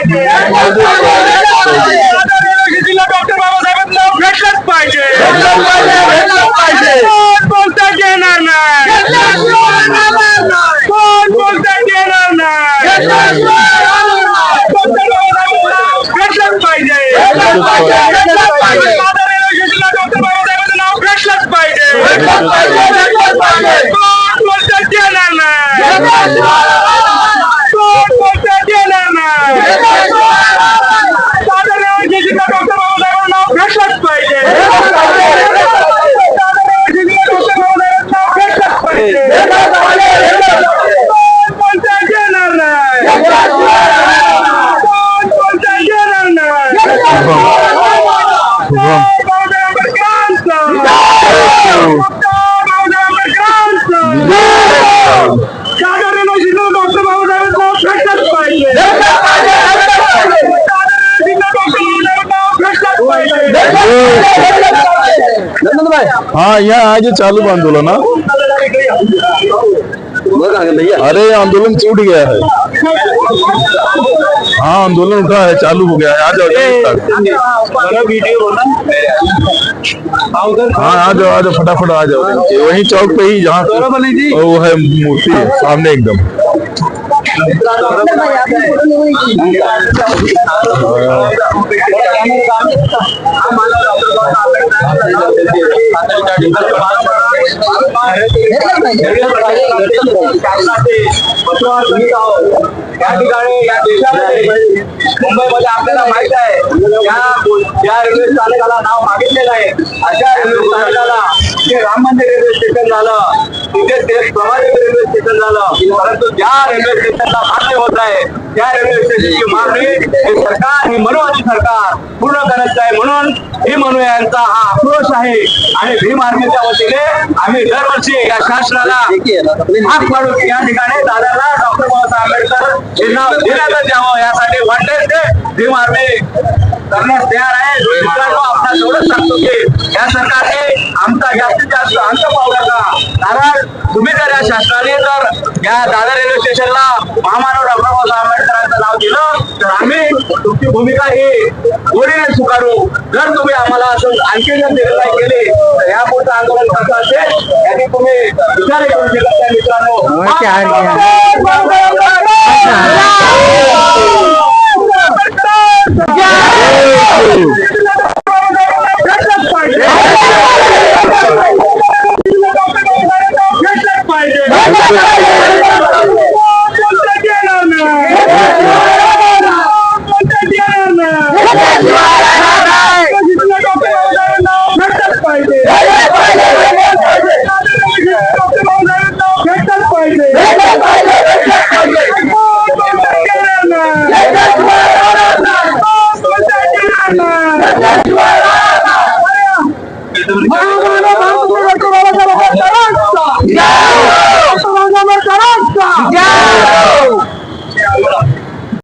पाहिजे, डॉक्टर बाबासाहेबांचं नाव भेटलंच पाहिजे, कोण बोलतात येणार नाही, कोण बोलतात येणार नाही, डॉक्टर बाबासाहेबांचं नाव भेटलंच पाहिजे, डॉक्टर बाबासाहेबांचं नाव भेटलंच पाहिजे, कोण बोलतात येणार नाही, कोण बोलतात येणार नाही, डॉक्टर बाबासाहेबांचं नाव भेटलंच पाहिजे, हाँ यहाँ आज चालू आंदोलन है। अरे आंदोलन टूट गया है। हाँ आंदोलन उठा है, चालू हो गया है। आ जाओ हाँ आ जाओ फटाफट आ जाओ। वहीं चौक पे ही जहाँ वो है मूर्ति है सामने एकदम। या देशामध्ये मुंबईमध्ये आपल्याला माहित आहे या रेल्वे स्थानकाला नाव मागितलेलं आहे। अशा रेल्वे स्थानकाला तिथे राम मंदिर रेल्वे स्टेशन झालं, तिथे देशप्रमाणे रेल्वे स्टेशन झालं, परंतु ज्या रेल्वे स्टेशनला मागणी होत आहे त्या रेल्वे स्टेशनची मागणी हे सरकार, ही मनोवादी सरकार पूर्ण करत आहे। म्हणून ही मनु यांचा हा आक्रोश आहे आणि भीम आर्मीच्या वतीने आम्ही दरवर्षी या शासनाला हाक पाडून या ठिकाणी दादाला डॉक्टर बाबासाहेब आंबेडकर हे नाव देण्यात यावं यासाठी वाटते ते भीम आर्मी करण्यास तयार आहे। मित्रांनो आपण एवढंच सांगतो की या सरकारने आमचा जास्तीत जास्त अंत पावला का, कारण तुम्ही जर या शासनाने जर या दादर रेल्वे स्टेशनला महामानव डॉक्टर बाबासाहेब आंबेडकरांचं नाव दिलं तर आम्ही तुमची भूमिका ही गोडीने स्वीकारू। जर तुम्ही आम्हाला असं आणखी जर निर्णय केले तर या पुढचं आंदोलन कसं असेल याची तुम्ही विचार करू शकता मित्रांनो।